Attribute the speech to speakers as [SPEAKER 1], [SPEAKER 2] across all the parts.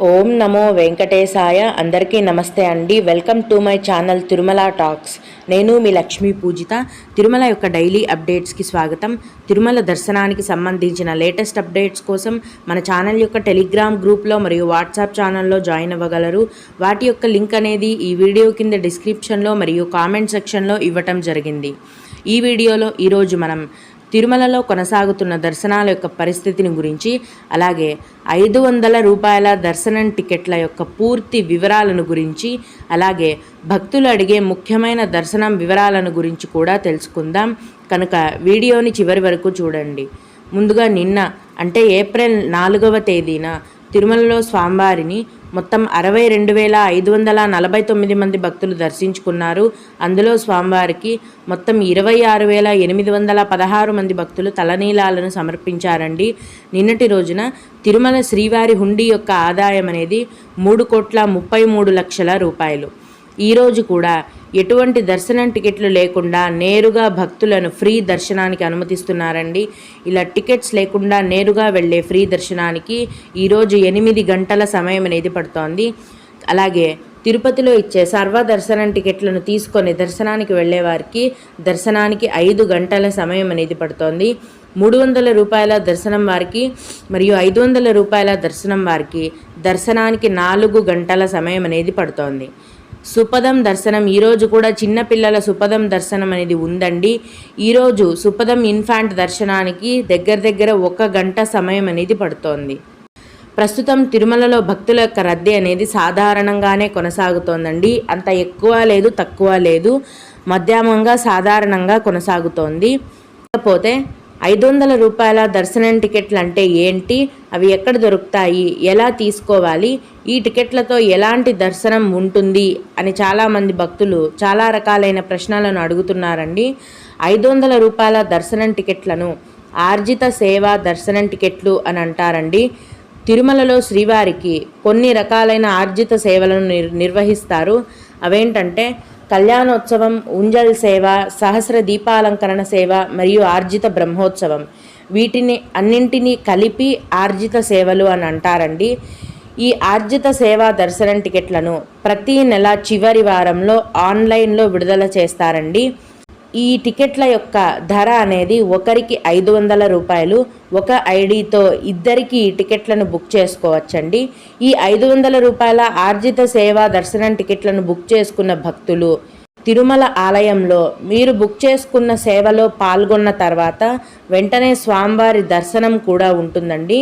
[SPEAKER 1] ఓం నమో వెంకటేశాయ. అందరికీ నమస్తే అండి. Welcome to my channel Tirumala talks. నేను మీ లక్ష్మీ పూజిత. తిరుమల యొక్క డైలీ అప్డేట్స్కి స్వాగతం. తిరుమల దర్శనానికి సంబంధించిన లేటెస్ట్ అప్డేట్స్ కోసం మన ఛానల్ యొక్క టెలిగ్రామ్ గ్రూప్లో మరియు వాట్సాప్ ఛానల్లో జాయిన్ అవ్వగలరు. వాటి యొక్క లింక్ అనేది ఈ వీడియో కింద డిస్క్రిప్షన్లో మరియు కామెంట్ సెక్షన్లో ఇవ్వటం జరిగింది. ఈ వీడియోలో ఈరోజు మనం తిరుమలలో కొనసాగుతున్న దర్శనాల యొక్క పరిస్థితిని గురించి, అలాగే 500 రూపాయల దర్శనం టికెట్ల యొక్క పూర్తి వివరాలను గురించి, అలాగే భక్తులు అడిగే ముఖ్యమైన దర్శనం వివరాలను గురించి కూడా తెలుసుకుందాం. కనుక వీడియోని చివరి వరకు చూడండి. ముందుగా నిన్న అంటే ఏప్రిల్ 4వ తేదీన తిరుమలలో స్వామివారిని మొత్తం 62,549 మంది భక్తులు దర్శించుకున్నారు. అందులో స్వామివారికి మొత్తం 26,816 మంది భక్తులు తలనీలాలను సమర్పించారండి. నిన్నటి రోజున తిరుమల శ్రీవారి హుండీ యొక్క ఆదాయం అనేది 3,33,00,000 రూపాయలు. ఈరోజు కూడా ఎటువంటి దర్శనం టికెట్లు లేకుండా నేరుగా భక్తులను ఫ్రీ దర్శనానికి అనుమతిస్తున్నారండి. ఇలా టికెట్స్ లేకుండా నేరుగా వెళ్ళే ఫ్రీ దర్శనానికి ఈరోజు 8 గంటల సమయం అనేది పడుతోంది. అలాగే తిరుపతిలో ఇచ్చే సర్వ దర్శనం టికెట్లను తీసుకొని దర్శనానికి వెళ్ళే వారికి దర్శనానికి 5 గంటల సమయం అనేది పడుతోంది. 300 రూపాయల దర్శనం వారికి మరియు 500 రూపాయల దర్శనం వారికి దర్శనానికి 4 గంటల సమయం అనేది పడుతోంది. సుపదం దర్శనం ఈరోజు కూడా చిన్నపిల్లల సుపదం దర్శనం అనేది ఉందండి. ఈరోజు సుపదం ఇన్ఫాంట్ దర్శనానికి దగ్గర 1 గంట సమయం అనేది పడుతోంది. ప్రస్తుతం తిరుమలలో భక్తుల యొక్క రద్దీ అనేది సాధారణంగానే కొనసాగుతోందండి. అంత ఎక్కువ లేదు, తక్కువ లేదు, మధ్యమంగా సాధారణంగా కొనసాగుతోంది. కాకపోతే 500 రూపాయల దర్శనం టికెట్లు అంటే ఏంటి, అవి ఎక్కడ దొరుకుతాయి, ఎలా తీసుకోవాలి, ఈ టికెట్లతో ఎలాంటి దర్శనం ఉంటుంది అని చాలామంది భక్తులు చాలా రకాలైన ప్రశ్నలను అడుగుతున్నారండి. 500 రూపాయల దర్శనం టికెట్లను ఆర్జిత సేవా దర్శనం టికెట్లు అని అంటారండి. తిరుమలలో శ్రీవారికి కొన్ని రకాలైన ఆర్జిత సేవలను నిర్వహిస్తారు. అవేంటంటే కళ్యాణోత్సవం, ఉంజల్ సేవ, సహస్ర దీపాలంకరణ సేవ మరియు ఆర్జిత బ్రహ్మోత్సవం. వీటిని అన్నింటినీ కలిపి ఆర్జిత సేవలు అని అంటారండి. ఈ ఆర్జిత సేవా దర్శనం టికెట్లను ప్రతి నెల చివరి వారంలో ఆన్లైన్లో విడుదల చేస్తారండి. ఈ టికెట్ల యొక్క ధర అనేది ఒకరికి 500 రూపాయలు. ఒక ఐడితో ఇద్దరికి ఈ టికెట్లను బుక్ చేసుకోవచ్చండి. ఈ 500 రూపాయల ఆర్జిత సేవా దర్శనం టికెట్లను బుక్ చేసుకున్న భక్తులు తిరుమల ఆలయంలో మీరు బుక్ చేసుకున్న సేవలో పాల్గొన్న తర్వాత వెంటనే స్వామివారి దర్శనం కూడా ఉంటుందండి.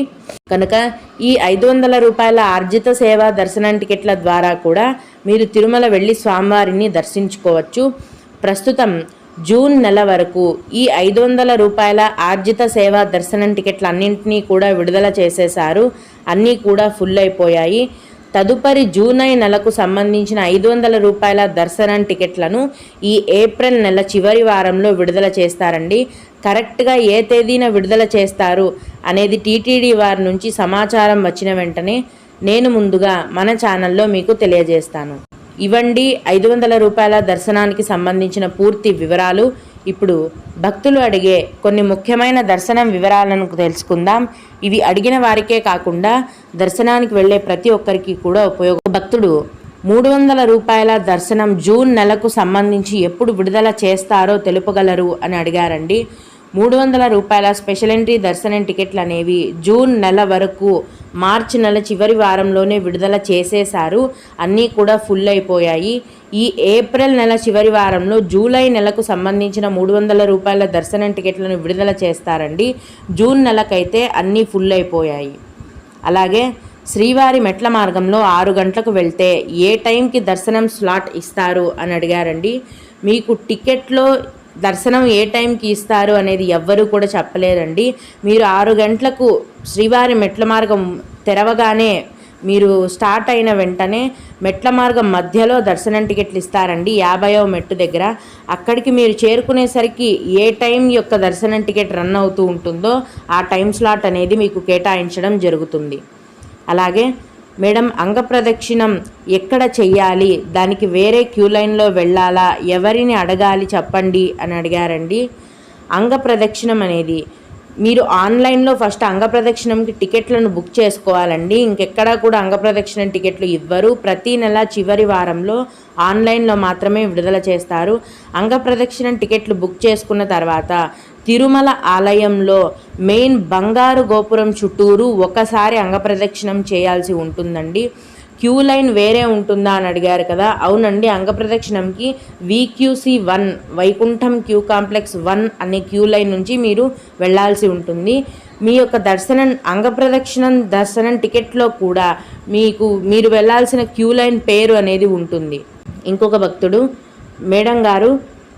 [SPEAKER 1] కనుక ఈ 500 రూపాయల ఆర్జిత సేవా దర్శనం టికెట్ల ద్వారా కూడా మీరు తిరుమల వెళ్ళి స్వామివారిని దర్శించుకోవచ్చు. ప్రస్తుతం జూన్ నెల వరకు ఈ 500 రూపాయల ఆర్జిత సేవా దర్శనం టికెట్లు అన్నింటినీ కూడా విడుదల చేసేశారు. అన్నీ కూడా ఫుల్ అయిపోయాయి. తదుపరి జూలై నెలకు సంబంధించిన 500 రూపాయల దర్శనం టికెట్లను ఈ ఏప్రిల్ నెల చివరి వారంలో విడుదల చేస్తారండి. కరెక్ట్గా ఏ తేదీన విడుదల చేస్తారు అనేది టీటీడీ వారి నుంచి సమాచారం వచ్చిన వెంటనే నేను ముందుగా మన ఛానల్లో మీకు తెలియజేస్తాను. ఇవండి 500 రూపాయల దర్శనానికి సంబంధించిన పూర్తి వివరాలు. ఇప్పుడు భక్తులు అడిగే కొన్ని ముఖ్యమైన దర్శనం వివరాలను తెలుసుకుందాం. ఇవి అడిగిన వారికే కాకుండా దర్శనానికి వెళ్ళే ప్రతి ఒక్కరికి కూడా ఉపయోగం. భక్తుడు 300 రూపాయల దర్శనం జూన్ నెలకు సంబంధించి ఎప్పుడు విడుదల చేస్తారో తెలుపగలరు అని అడిగారండి. 300 రూపాయల స్పెషల్ ఎంట్రీ దర్శనం టికెట్లు అనేవి జూన్ నెల వరకు మార్చి నెల చివరి వారంలోనే విడుదల చేసేశారు. అన్నీ కూడా ఫుల్ అయిపోయాయి. ఈ ఏప్రిల్ నెల చివరి వారంలో జూలై నెలకు సంబంధించిన 300 రూపాయల దర్శనం టికెట్లను విడుదల చేస్తారండి. జూన్ నెలకైతే అన్నీ ఫుల్ అయిపోయాయి. అలాగే శ్రీవారి మెట్ల మార్గంలో 6 గంటలకు వెళ్తే ఏ టైంకి దర్శనం స్లాట్ ఇస్తారు అని అడిగారండి. మీకు టికెట్లో దర్శనం ఏ టైంకి ఇస్తారు అనేది ఎవ్వరూ కూడా చెప్పలేరండి. మీరు 6 గంటలకు శ్రీవారి మెట్ల మార్గం తెరవగానే మీరు స్టార్ట్ అయిన వెంటనే మెట్ల మార్గం మధ్యలో దర్శనం టికెట్లు ఇస్తారండి. 50వ మెట్టు దగ్గర అక్కడికి మీరు చేరుకునేసరికి ఏ టైం యొక్క దర్శనం టికెట్ రన్ అవుతూ ఉంటుందో ఆ టైం స్లాట్ అనేది మీకు కేటాయించడం జరుగుతుంది. అలాగే మేడం అంగప్రదక్షిణం ఎక్కడ చెయ్యాలి, దానికి వేరే క్యూ లైన్లో వెళ్ళాలా, ఎవరిని అడగాలి చెప్పండి అని అడిగారండి. అంగప్రదక్షిణం అనేది మీరు ఆన్లైన్లో ఫస్ట్ అంగప్రదక్షిణంకి టికెట్లను బుక్ చేసుకోవాలండి. ఇంకెక్కడా కూడా అంగప్రదక్షిణం టికెట్లు ఇవ్వరు. ప్రతి నెల చివరి వారంలో ఆన్లైన్లో మాత్రమే విడుదల చేస్తారు. అంగప్రదక్షిణం టికెట్లు బుక్ చేసుకున్న తర్వాత తిరుమల ఆలయంలో మెయిన్ బంగారు గోపురం చుట్టూరు ఒకసారి అంగప్రదక్షిణం చేయాల్సి ఉంటుందండి. క్యూ లైన్ వేరే ఉంటుందా అని అడిగారు కదా, అవునండి. అంగప్రదక్షిణంకి VQC1 వైకుంఠం క్యూ కాంప్లెక్స్ 1 అనే క్యూ లైన్ నుంచి మీరు వెళ్ళాల్సి ఉంటుంది. మీ యొక్క అంగప్రదక్షిణం దర్శనం టికెట్లో కూడా మీరు వెళ్ళాల్సిన క్యూ లైన్ పేరు అనేది ఉంటుంది. ఇంకొక భక్తుడు, మేడం గారు,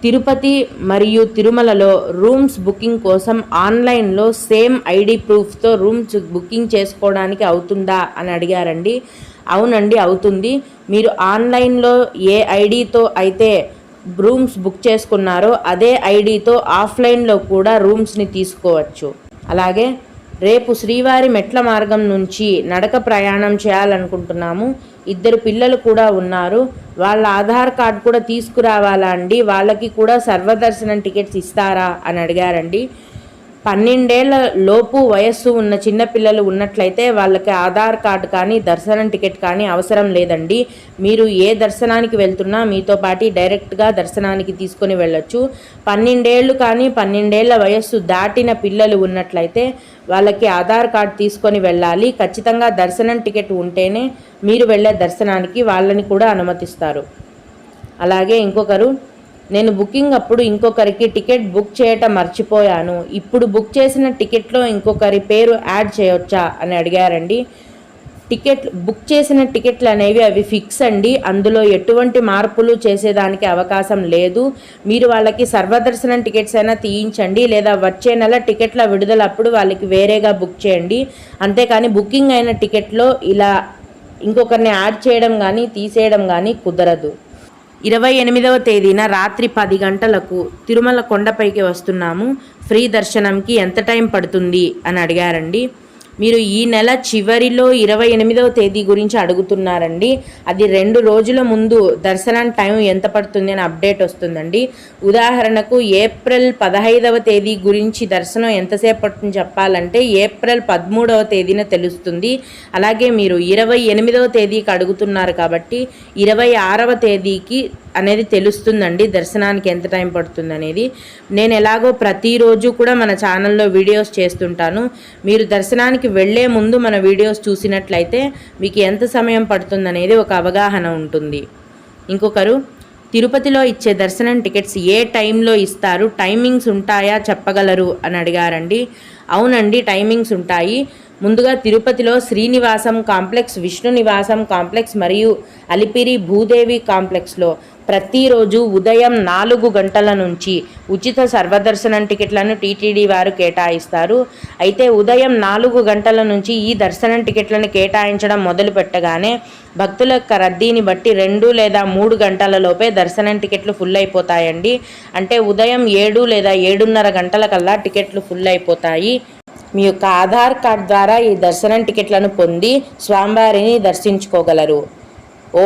[SPEAKER 1] తిరుపతి మరియు తిరుమలలో రూమ్స్ బుకింగ్ కోసం ఆన్లైన్లో సేమ్ ఐడి ప్రూఫ్తో రూమ్స్ బుకింగ్ చేసుకోవడానికి అవుతుందా అని అడిగారండి. అవునండి, అవుతుంది. మీరు ఆన్లైన్లో ఏ ఐడితో అయితే రూమ్స్ బుక్ చేసుకున్నారో అదే ఐడితో ఆఫ్లైన్లో కూడా రూమ్స్ని తీసుకోవచ్చు. అలాగే రేపు శ్రీవారి మెట్ల మార్గం నుంచి నడక ప్రయాణం చేయాలనుకుంటున్నాము. 2 పిల్లలు కూడా ఉన్నారు. వాళ్ళ ఆధార్ కార్డు కూడా తీసుకురావాలా అండి? వాళ్ళకి కూడా సర్వదర్శనం టికెట్స్ ఇస్తారా అని అడిగారండి. 12 ఏళ్ల లోపు వయస్సు ఉన్న చిన్నపిల్లలు ఉన్నట్లయితే వాళ్ళకి ఆధార్ కార్డు కానీ దర్శనం టికెట్ కానీ అవసరం లేదండి. మీరు ఏ దర్శనానికి వెళ్తున్నా మీతో పాటు డైరెక్ట్గా దర్శనానికి తీసుకొని వెళ్ళొచ్చు. 12 ఏళ్ళు కానీ 12 ఏళ్ల వయస్సు దాటిన పిల్లలు ఉన్నట్లయితే వాళ్ళకి ఆధార్ కార్డు తీసుకొని వెళ్ళాలి. ఖచ్చితంగా దర్శనం టికెట్ ఉంటేనే మీరు వెళ్ళే దర్శనానికి వాళ్ళని కూడా అనుమతిస్తారు. అలాగే ఇంకొకరు, నేను బుకింగ్ అప్పుడు ఇంకొకరికి టికెట్ బుక్ చేయటం మర్చిపోయాను. ఇప్పుడు బుక్ చేసిన టికెట్లో ఇంకొకరి పేరు యాడ్ చేయొచ్చా అని అడిగారండి. బుక్ చేసిన టికెట్లు అనేవి అవి ఫిక్స్ అండి. అందులో ఎటువంటి మార్పులు చేసేదానికి అవకాశం లేదు. మీరు వాళ్ళకి సర్వదర్శనం టికెట్స్ అయినా తీయించండి, లేదా వచ్చే నెల టికెట్ల విడుదలప్పుడు వాళ్ళకి వేరేగా బుక్ చేయండి. అంతేకాని బుకింగ్ అయిన టికెట్లో ఇలా ఇంకొకరిని యాడ్ చేయడం కానీ తీసేయడం కానీ కుదరదు. 28వ తేదీన రాత్రి 10 గంటలకు తిరుమల కొండపైకి వస్తున్నాము. ఫ్రీ దర్శనంకి ఎంత టైం పడుతుంది అని అడిగారండి. మీరు ఈ నెల చివరిలో 28వ తేదీ గురించి అడుగుతున్నారండి. అది 2 రోజుల ముందు దర్శనం టైం ఎంత పడుతుంది అని అప్డేట్ వస్తుందండి. ఉదాహరణకు ఏప్రిల్ 15వ తేదీ గురించి దర్శనం ఎంతసేపు పడుతుంది చెప్పాలంటే ఏప్రిల్ 13వ తేదీన తెలుస్తుంది. అలాగే మీరు 28వ తేదీకి అడుగుతున్నారు కాబట్టి 26వ తేదీకి అనేది తెలుస్తుందండి దర్శనానికి ఎంత టైం పడుతుంది అనేది. నేను ఎలాగో ప్రతిరోజు కూడా మన ఛానల్లో వీడియోస్ చేస్తుంటాను. మీరు దర్శనానికి వెళ్ళే ముందు మన వీడియోస్ చూసినట్లయితే మీకు ఎంత సమయం పడుతుంది అనేది ఒక అవగాహన ఉంటుంది. ఇంకొకరు, తిరుపతిలో ఇచ్చే దర్శనం టికెట్స్ ఏ టైంలో ఇస్తారు, టైమింగ్స్ ఉంటాయా చెప్పగలరు అని అడిగారండి. అవునండి, టైమింగ్స్ ఉంటాయి. ముందుగా తిరుపతిలో శ్రీనివాసం కాంప్లెక్స్, విష్ణు నివాసం కాంప్లెక్స్ మరియు అలిపిరి భూదేవి కాంప్లెక్స్లో ప్రతిరోజు ఉదయం 4 గంటల నుంచి ఉచిత సర్వదర్శనం టికెట్లను టీటీడీ వారు కేటాయిస్తారు. అయితే ఉదయం 4 గంటల నుంచి ఈ దర్శనం టికెట్లను కేటాయించడం మొదలు పెట్టగానే భక్తుల రద్దీని బట్టి 2 లేదా 3 గంటల లోపే దర్శనం టికెట్లు ఫుల్ అయిపోతాయండి. అంటే ఉదయం 7 లేదా 7:30 గంటల కల్లా టికెట్లు ఫుల్ అయిపోతాయి. మీ యొక్క ఆధార్ కార్డ్ ద్వారా ఈ దర్శనం టికెట్లను పొంది స్వామివారిని దర్శించుకోగలరు.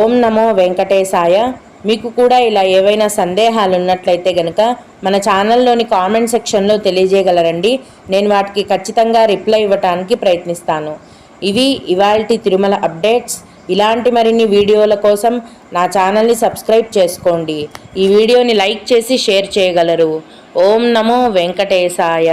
[SPEAKER 1] ఓం నమో వెంకటేశాయ. మీకు కూడా ఇలా ఏవైనా సందేహాలు ఉన్నట్లయితే కనుక మన ఛానల్లోని కామెంట్ సెక్షన్లో తెలియజేయగలరండి. నేను వాటికి ఖచ్చితంగా రిప్లై ఇవ్వడానికి ప్రయత్నిస్తాను. ఇవి ఇవాల్టి తిరుమల అప్డేట్స్. ఇలాంటి మరిన్ని వీడియోల కోసం నా ఛానల్ని సబ్స్క్రైబ్ చేసుకోండి. ఈ వీడియోని లైక్ చేసి షేర్ చేయగలరు. ఓం నమో వెంకటేశాయ.